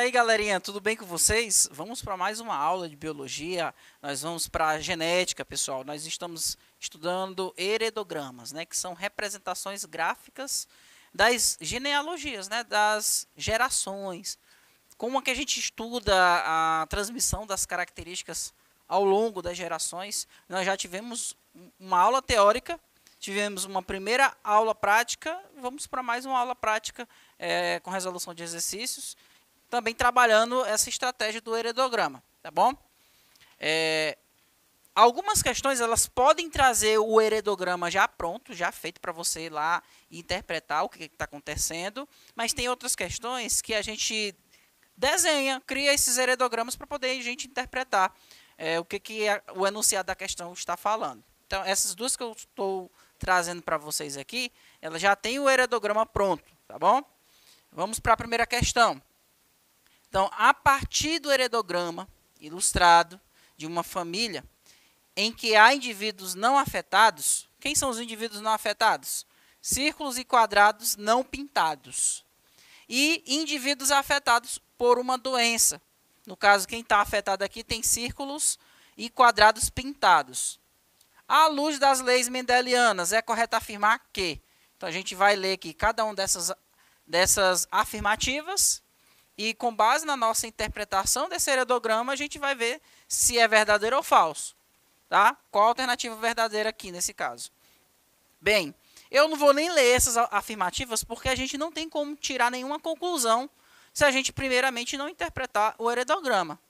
E aí, galerinha, tudo bem com vocês? Vamos para mais uma aula de biologia. Nós vamos para a genética, pessoal. Nós estamos estudando heredogramas, né, que são representações gráficas das genealogias, né, das gerações. Como é que a gente estuda a transmissão das características ao longo das gerações? Nós já tivemos uma aula teórica, tivemos uma primeira aula prática, vamos para mais uma aula prática com resolução de exercícios, também trabalhando essa estratégia do heredograma, tá bom? Algumas questões elas podem trazer o heredograma já pronto, já feito para você ir lá e interpretar o que está acontecendo, mas tem outras questões que a gente desenha, cria esses heredogramas para poder a gente interpretar o que o enunciado da questão está falando. Então, essas duas que eu estou trazendo para vocês aqui, ela já tem o heredograma pronto, tá bom? Vamos para a primeira questão. Então, a partir do heredograma ilustrado de uma família em que há indivíduos não afetados, quem são os indivíduos não afetados? Círculos e quadrados não pintados. E indivíduos afetados por uma doença. No caso, quem está afetado aqui tem círculos e quadrados pintados. À luz das leis mendelianas, é correto afirmar que... Então, a gente vai ler aqui cada uma dessas afirmativas e, com base na nossa interpretação desse heredograma, a gente vai ver se é verdadeiro ou falso. Tá? Qual a alternativa verdadeira aqui, nesse caso? Bem, eu não vou nem ler essas afirmativas porque a gente não tem como tirar nenhuma conclusão se a gente, primeiramente, não interpretar o heredograma,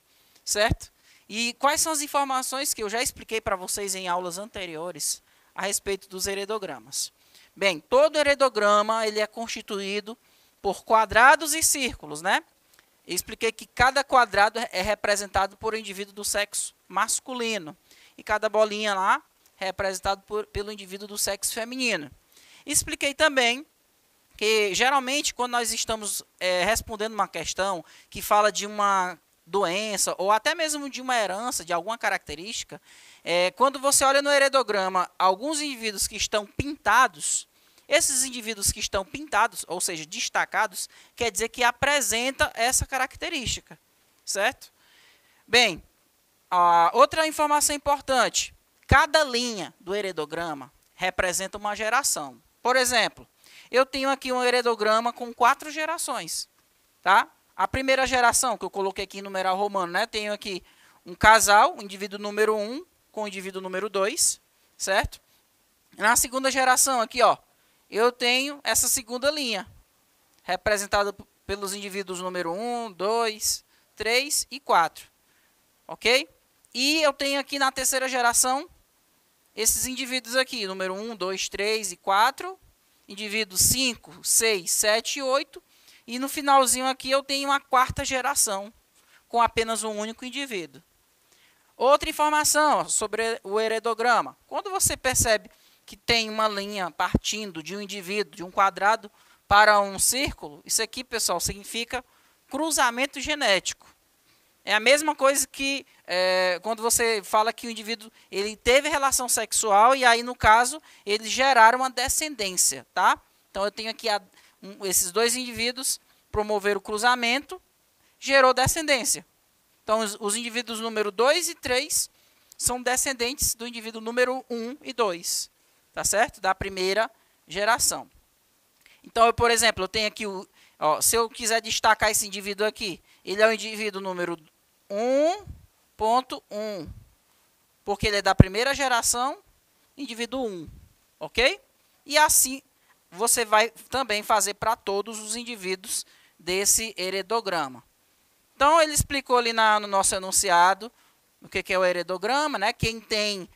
certo? E quais são as informações que eu já expliquei para vocês em aulas anteriores a respeito dos heredogramas? Bem, todo heredograma ele é constituído por quadrados e círculos, né? Eu expliquei que cada quadrado é representado por um indivíduo do sexo masculino e cada bolinha lá é representado pelo indivíduo do sexo feminino. Expliquei também que, geralmente, quando nós estamos respondendo uma questão que fala de uma doença ou até mesmo de uma herança, de alguma característica, quando você olha no heredograma alguns indivíduos que estão pintados, esses indivíduos que estão pintados, ou seja, destacados, quer dizer que apresenta essa característica, certo? Bem, outra informação importante, cada linha do heredograma representa uma geração. Por exemplo, eu tenho aqui um heredograma com 4 gerações, tá? A primeira geração, que eu coloquei aqui em numeral romano, né? Tenho aqui um casal, o indivíduo número 1 com o indivíduo número 2, certo? Na segunda geração aqui, ó, eu tenho essa segunda linha, representada pelos indivíduos número 1, 2, 3 e 4, ok? E eu tenho aqui na terceira geração, esses indivíduos aqui, número 1, 2, 3 e 4, indivíduos 5, 6, 7 e 8, e no finalzinho aqui eu tenho uma quarta geração, com apenas um único indivíduo. Outra informação sobre o heredograma. Quando você percebe que tem uma linha partindo de um indivíduo, de um quadrado, para um círculo, isso aqui, pessoal, significa cruzamento genético. É a mesma coisa que quando você fala que o indivíduo ele teve relação sexual e aí, no caso, eles geraram uma descendência, tá? Então, eu tenho aqui esses dois indivíduos promoveram o cruzamento, gerou descendência. Então, os indivíduos número 2 e 3 são descendentes do indivíduo número 1 e 2, tá certo? Da primeira geração. Então, por exemplo, eu tenho aqui, se eu quiser destacar esse indivíduo aqui, ele é o indivíduo número 1.1, porque ele é da primeira geração, indivíduo 1, ok? E assim, você vai também fazer para todos os indivíduos desse heredograma. Então, ele explicou ali no nosso enunciado o que é o heredograma, né? Quem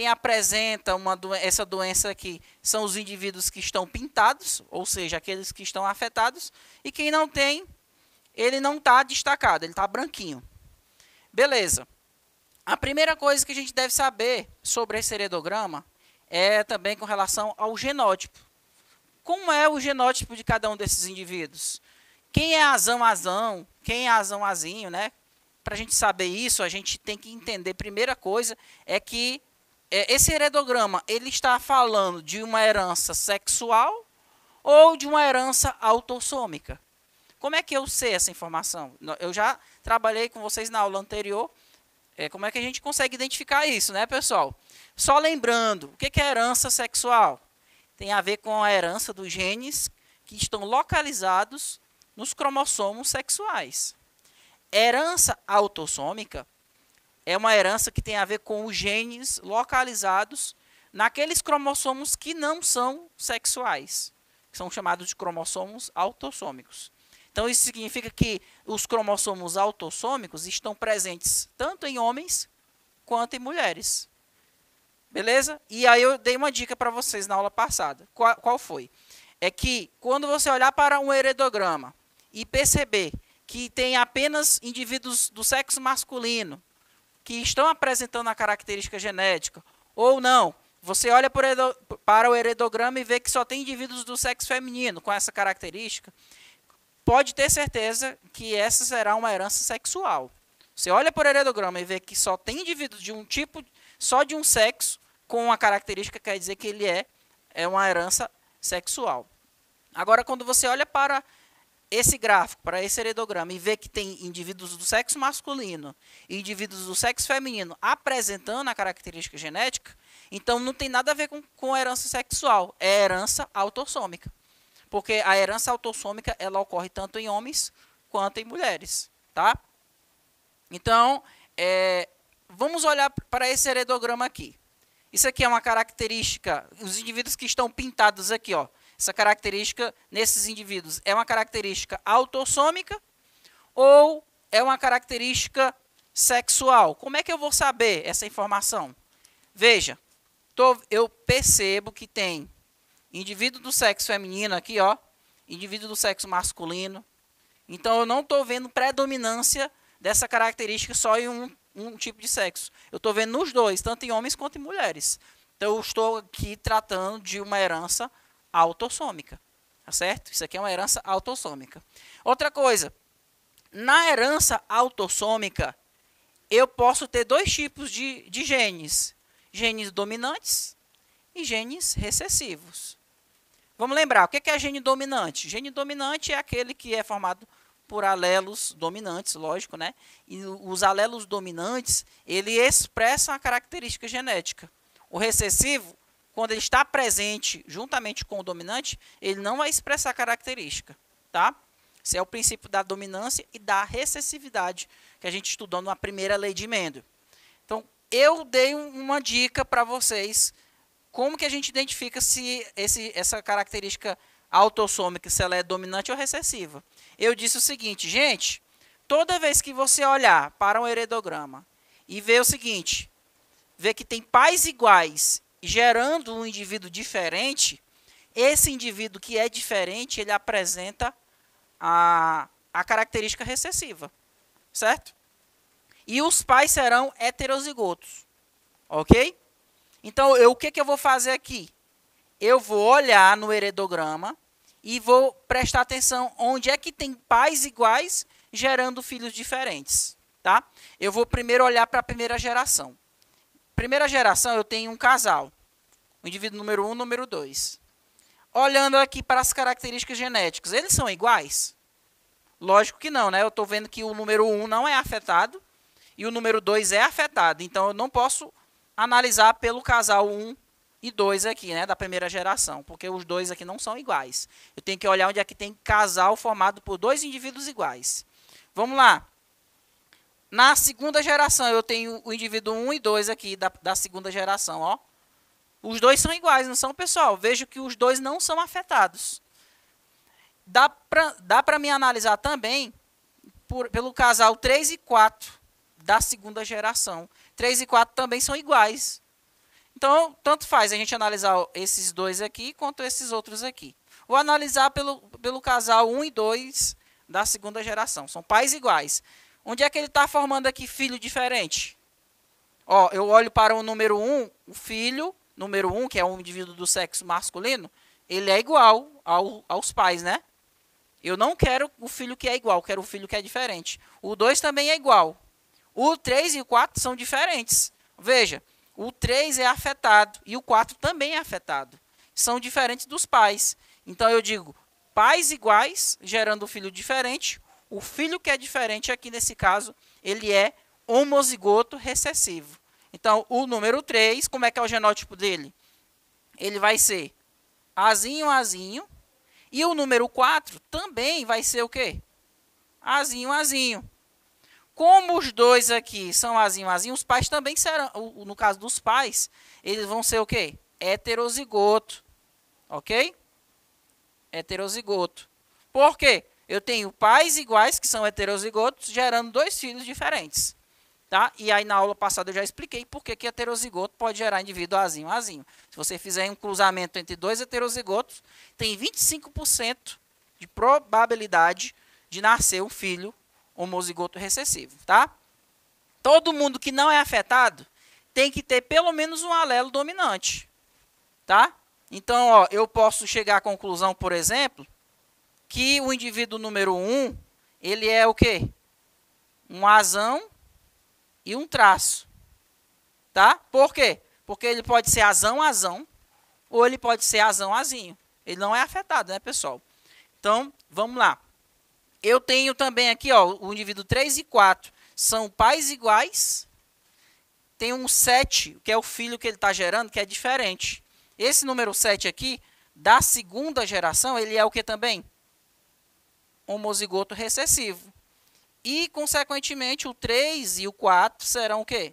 apresenta essa doença aqui são os indivíduos que estão pintados, ou seja, aqueles que estão afetados, e quem não tem, ele não está destacado, ele está branquinho. Beleza. A primeira coisa que a gente deve saber sobre esse heredograma é também com relação ao genótipo. Como é o genótipo de cada um desses indivíduos? Quem é azão, quem é azinho, né? Para a gente saber isso, a gente tem que entender, primeira coisa, é que esse heredograma, ele está falando de uma herança sexual ou de uma herança autossômica. Como é que eu sei essa informação? Eu já trabalhei com vocês na aula anterior. Como é que a gente consegue identificar isso, né, pessoal? Só lembrando, o que é herança sexual? Tem a ver com a herança dos genes que estão localizados nos cromossomos sexuais. Herança autossômica é uma herança que tem a ver com os genes localizados naqueles cromossomos que não são sexuais, que são chamados de cromossomos autossômicos. Então, isso significa que os cromossomos autossômicos estão presentes tanto em homens quanto em mulheres. Beleza? E aí eu dei uma dica para vocês na aula passada. Qual foi? É que quando você olhar para um heredograma e perceber que tem apenas indivíduos do sexo masculino que estão apresentando a característica genética, ou não, você olha para o heredograma e vê que só tem indivíduos do sexo feminino com essa característica, pode ter certeza que essa será uma herança sexual. Você olha para o heredograma e vê que só tem indivíduos de um tipo, só de um sexo, com uma característica, quer dizer que ele é uma herança sexual. Agora, quando você olha para esse gráfico, para esse heredograma, e vê que tem indivíduos do sexo masculino e indivíduos do sexo feminino apresentando a característica genética, então não tem nada a ver com herança sexual, é herança autossômica. Porque a herança autossômica ela ocorre tanto em homens quanto em mulheres. Tá? Então, vamos olhar para esse heredograma aqui. Isso aqui é uma característica, os indivíduos que estão pintados aqui, ó, essa característica nesses indivíduos é uma característica autossômica ou é uma característica sexual? Como é que eu vou saber essa informação? Veja, eu percebo que tem indivíduo do sexo feminino aqui, ó, indivíduo do sexo masculino. Então, eu não estou vendo predominância dessa característica só em um tipo de sexo. Eu estou vendo nos dois, tanto em homens quanto em mulheres. Então, eu estou aqui tratando de uma herança autossômica, tá certo? Isso aqui é uma herança autossômica. Outra coisa, na herança autossômica, eu posso ter dois tipos de genes. Genes dominantes e genes recessivos. Vamos lembrar, o que é gene dominante? Gene dominante é aquele que é formado por alelos dominantes, lógico, né? E os alelos dominantes, ele expressam a característica genética. O recessivo, quando ele está presente juntamente com o dominante, ele não vai expressar a característica, tá? Esse é o princípio da dominância e da recessividade que a gente estudou na primeira lei de Mendel. Então, eu dei uma dica para vocês como que a gente identifica se essa característica autossômica, se ela é dominante ou recessiva. Eu disse o seguinte, gente, toda vez que você olhar para um heredograma e ver o seguinte, ver que tem pais iguais gerando um indivíduo diferente, esse indivíduo que é diferente, ele apresenta a característica recessiva, certo? E os pais serão heterozigotos, ok? Então, o que eu vou fazer aqui? Eu vou olhar no heredograma e vou prestar atenção onde é que tem pais iguais gerando filhos diferentes, tá? Eu vou primeiro olhar para a primeira geração. Primeira geração, eu tenho um casal, o indivíduo número 1, número 2. Olhando aqui para as características genéticas, eles são iguais? Lógico que não, né? Eu estou vendo que o número 1 não é afetado e o número 2 é afetado. Então, eu não posso analisar pelo casal 1 e 2 aqui, né? Da primeira geração, porque os dois aqui não são iguais. Eu tenho que olhar onde é que tem casal formado por dois indivíduos iguais. Vamos lá. Na segunda geração, eu tenho o indivíduo 1 e 2 aqui da segunda geração, ó. Os dois são iguais, não são, pessoal? Vejo que os dois não são afetados. Dá para me analisar também pelo casal 3 e 4 da segunda geração. 3 e 4 também são iguais. Então, tanto faz a gente analisar esses dois aqui quanto esses outros aqui. Vou analisar pelo casal 1 e 2 da segunda geração. São pais iguais. Onde é que ele está formando aqui filho diferente? Ó, eu olho para o número 1, o filho, número 1, que é um indivíduo do sexo masculino, ele é igual aos pais, né? Eu não quero o filho que é igual, quero o filho que é diferente. O 2 também é igual. O 3 e o 4 são diferentes. Veja, o 3 é afetado e o 4 também é afetado. São diferentes dos pais. Então, eu digo, pais iguais gerando um filho diferente. O filho que é diferente aqui nesse caso, ele é homozigoto recessivo. Então, o número 3, como é que é o genótipo dele? Ele vai ser Azinho, Azinho. E o número 4 também vai ser o quê? Azinho, Azinho. Como os dois aqui são Azinho, Azinho, os pais também serão, no caso dos pais, eles vão ser o quê? Heterozigoto. Ok? Heterozigoto. Por quê? Eu tenho pais iguais, que são heterozigotos, gerando dois filhos diferentes. Tá? E aí, na aula passada, eu já expliquei por que heterozigoto pode gerar indivíduo Azinho, Azinho. Se você fizer um cruzamento entre dois heterozigotos, tem 25% de probabilidade de nascer um filho homozigoto recessivo. Tá? Todo mundo que não é afetado tem que ter pelo menos um alelo dominante. Tá? Então, ó, eu posso chegar à conclusão, por exemplo, que o indivíduo número 1, ele é o quê? Um azão e um traço. Tá? Por quê? Porque ele pode ser azão, azão, ou ele pode ser azão, azinho. Ele não é afetado, né, pessoal? Então, vamos lá. Eu tenho também aqui, ó, o indivíduo 3 e 4 são pais iguais. Tem um 7, que é o filho que ele está gerando, que é diferente. Esse número 7 aqui, da segunda geração, ele é o que também? Homozigoto recessivo. E, consequentemente, o 3 e o 4 serão o quê?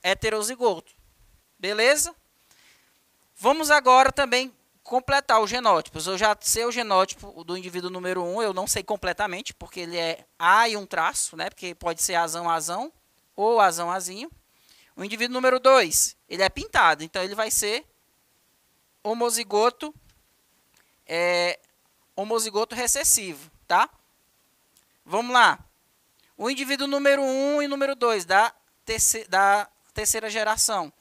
Heterozigoto. Beleza? Vamos agora também completar os genótipos. Eu já sei o genótipo do indivíduo número 1, eu não sei completamente, porque ele é A e um traço, né? Porque pode ser azão, azão, ou azão, azinho. O indivíduo número 2, ele é pintado, então ele vai ser homozigoto, homozigoto recessivo, tá? Vamos lá. O indivíduo número 1 e número 2 da terceira geração.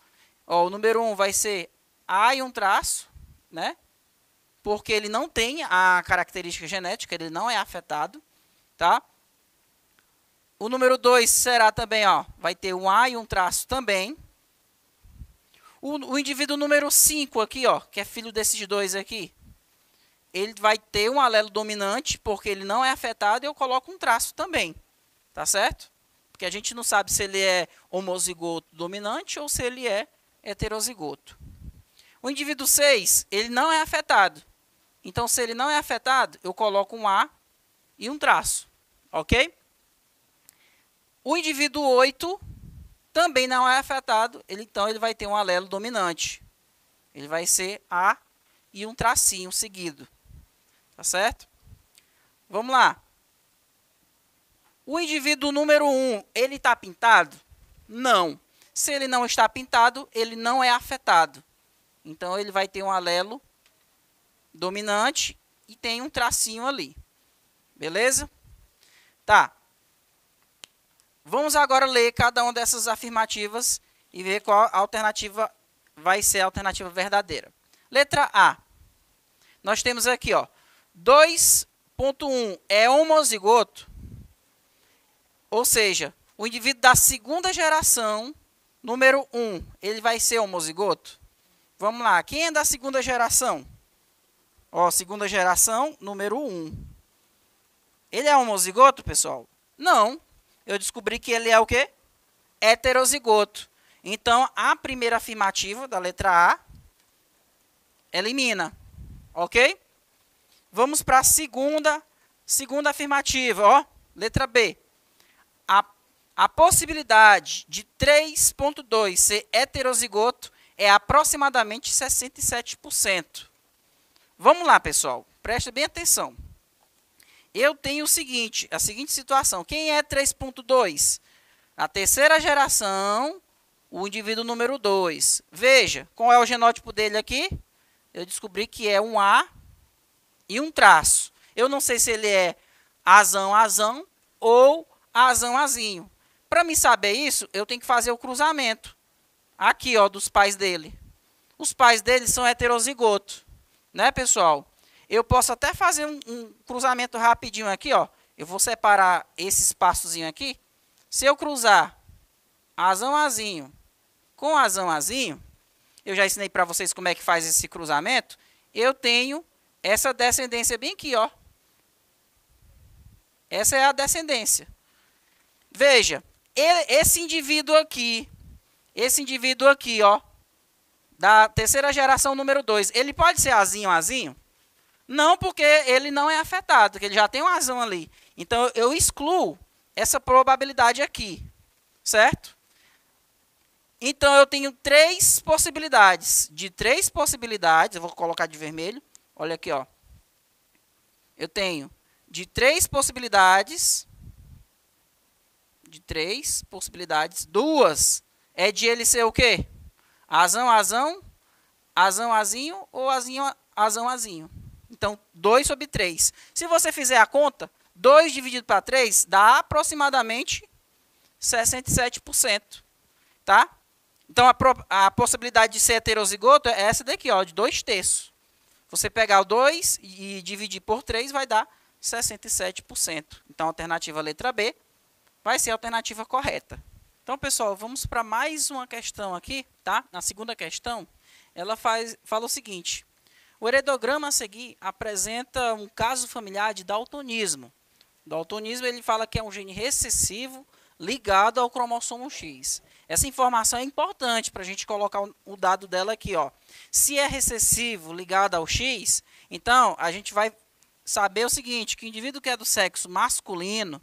Ó, o número 1 vai ser A e um traço, né? Porque ele não tem a característica genética, ele não é afetado, tá? O número 2 será também, ó, vai ter um A e um traço também. O indivíduo número 5 aqui, ó, que é filho desses dois aqui, ele vai ter um alelo dominante, porque ele não é afetado, e eu coloco um traço também, tá certo? Porque a gente não sabe se ele é homozigoto dominante ou se ele é heterozigoto. O indivíduo 6, ele não é afetado. Então, se ele não é afetado, eu coloco um A e um traço, ok? O indivíduo 8 também não é afetado, então ele vai ter um alelo dominante. Ele vai ser A e um tracinho seguido. Tá certo? Vamos lá. O indivíduo número 1, ele está pintado? Não. Se ele não está pintado, ele não é afetado. Então, ele vai ter um alelo dominante e tem um tracinho ali. Beleza? Tá. Vamos agora ler cada uma dessas afirmativas e ver qual alternativa vai ser a alternativa verdadeira. Letra A. Nós temos aqui, ó, 2.1 é homozigoto, ou seja, o indivíduo da segunda geração, número 1, ele vai ser homozigoto? Vamos lá, quem é da segunda geração? Ó, segunda geração, número 1. Ele é homozigoto, pessoal? Não. Eu descobri que ele é o quê? Heterozigoto. Então, a primeira afirmativa da letra A elimina. Ok? Vamos para a segunda afirmativa. Ó, letra B. A possibilidade de 3.2 ser heterozigoto é aproximadamente 67%. Vamos lá, pessoal. Presta bem atenção. Eu tenho a seguinte situação. Quem é 3.2? A terceira geração, o indivíduo número 2. Veja, qual é o genótipo dele aqui? Eu descobri que é um A e um traço. Eu não sei se ele é azão, azão ou azão, azinho. Para me saber isso, eu tenho que fazer o cruzamento. Aqui, ó, dos pais dele. Os pais dele são heterozigotos, né, pessoal? Eu posso até fazer um cruzamento rapidinho aqui, ó. Eu vou separar esse espaçozinho aqui. Se eu cruzar azão, azinho com azão, azinho, eu já ensinei para vocês como é que faz esse cruzamento. Eu tenho essa descendência bem aqui, ó. Essa é a descendência. Veja, esse indivíduo aqui, ó, da terceira geração número 2, ele pode ser azinho? Não, porque ele não é afetado, porque ele já tem um azão ali. Então, eu excluo essa probabilidade aqui, certo? Então, eu tenho 3 possibilidades. De 3 possibilidades, eu vou colocar de vermelho. Olha aqui, ó. Eu tenho de 3 possibilidades, 2 é de ele ser o quê? Azão, azinho ou azinho. Então, 2 sobre 3. Se você fizer a conta, 2 dividido para 3 dá aproximadamente 67%. Tá? Então, a possibilidade de ser heterozigoto é essa daqui, ó, de 2/3. Você pegar o 2 e dividir por 3 vai dar 67%. Então, a alternativa letra B vai ser a alternativa correta. Então, pessoal, vamos para mais uma questão aqui, tá? Na segunda questão, ela fala o seguinte: o heredograma a seguir apresenta um caso familiar de daltonismo. Daltonismo, ele fala que é um gene recessivo ligado ao cromossomo X. Essa informação é importante para a gente colocar o dado dela aqui, ó. Se é recessivo ligado ao X, então a gente vai saber o seguinte, que o indivíduo que é do sexo masculino,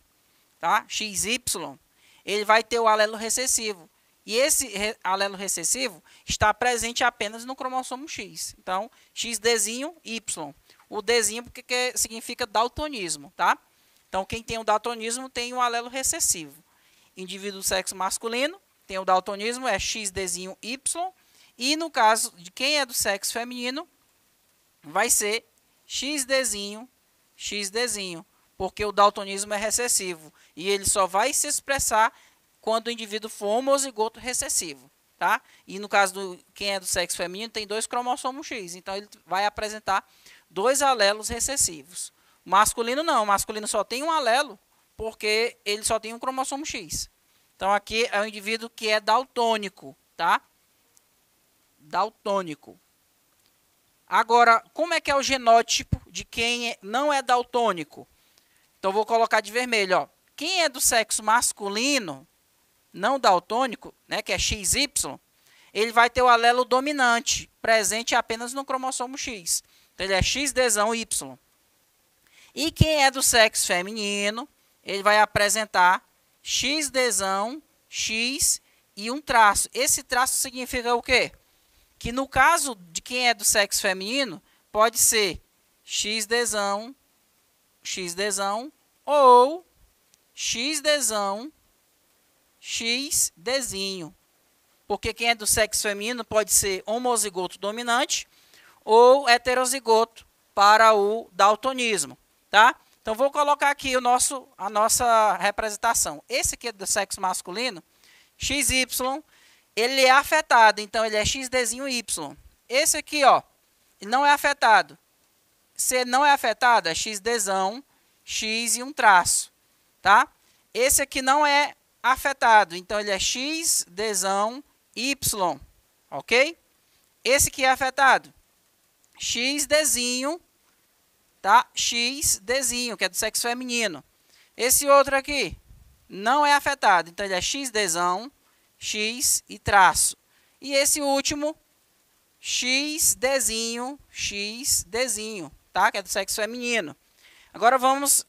tá? XY, ele vai ter o alelo recessivo. E esse alelo recessivo está presente apenas no cromossomo X. Então, XDzinho, Y. O Dzinho porque significa daltonismo, tá? Então, quem tem o daltonismo tem o alelo recessivo. Indivíduo do sexo masculino tem o daltonismo, é XDzinho, Y. E no caso de quem é do sexo feminino, vai ser XDzinho, porque o daltonismo é recessivo. E ele só vai se expressar quando o indivíduo for homozigoto recessivo, tá? E no caso de quem é do sexo feminino, tem 2 cromossomos X. Então, ele vai apresentar 2 alelos recessivos. O masculino não. O masculino só tem um alelo, porque ele só tem um cromossomo X. Então, aqui é o indivíduo que é daltônico, tá? Daltônico. Agora, como é que é o genótipo de quem não é daltônico? Então, vou colocar de vermelho, ó. Quem é do sexo masculino, não daltônico, né, que é XY, ele vai ter o alelo dominante, presente apenas no cromossomo X. Então, ele é XDzão Y. E quem é do sexo feminino, ele vai apresentar XDzão, X e um traço. Esse traço significa o quê? Que no caso de quem é do sexo feminino, pode ser XDzão ou XDzão, XDzinho. Porque quem é do sexo feminino pode ser homozigoto dominante ou heterozigoto para o daltonismo, tá? Então, vou colocar aqui a nossa representação. Esse aqui é do sexo masculino, XY, ele é afetado, então ele é XDzinho Y. Esse aqui, ó, ele não é afetado. Se não é afetado, é XDzão, X e um traço, tá? Esse aqui não é afetado, então ele é XDzão, Y, ok? Esse aqui é afetado, XDzinho, tá? XDzinho, que é do sexo feminino. Esse outro aqui não é afetado, então ele é XDzão, X e traço. E esse último, XDzinho, tá? Que é do sexo feminino. Agora vamos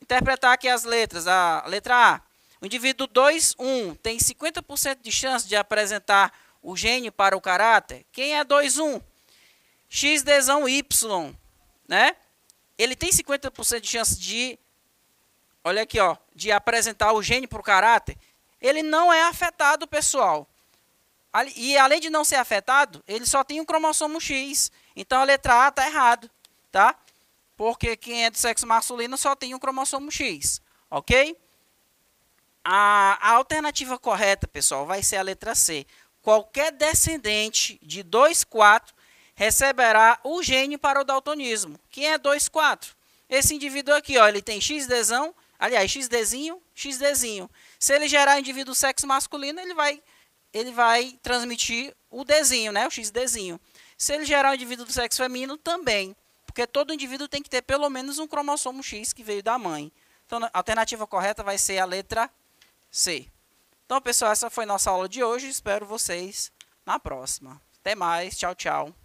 interpretar aqui as letras. A letra A. O indivíduo 2,1 tem 50% de chance de apresentar o gene para o caráter. Quem é 2,1? XDzão Y, né? Ele tem 50% de chance de, olha aqui, ó, de apresentar o gene para o caráter. Ele não é afetado, pessoal. E além de não ser afetado, ele só tem um cromossomo X. Então, a letra A está errado, tá? Porque quem é do sexo masculino só tem um cromossomo X, ok? A alternativa correta, pessoal, vai ser a letra C. Qualquer descendente de 2,4 receberá o gene para o daltonismo. Quem é 2,4? Esse indivíduo aqui, ó, ele tem XDzão, aliás, XDzinho. Se ele gerar indivíduo do sexo masculino, ele vai transmitir o Dzinho, né, o XDzinho. Se ele gerar um indivíduo do sexo feminino, também. Porque todo indivíduo tem que ter pelo menos um cromossomo X que veio da mãe. Então, a alternativa correta vai ser a letra C. Então, pessoal, essa foi nossa aula de hoje. Espero vocês na próxima. Até mais. Tchau, tchau.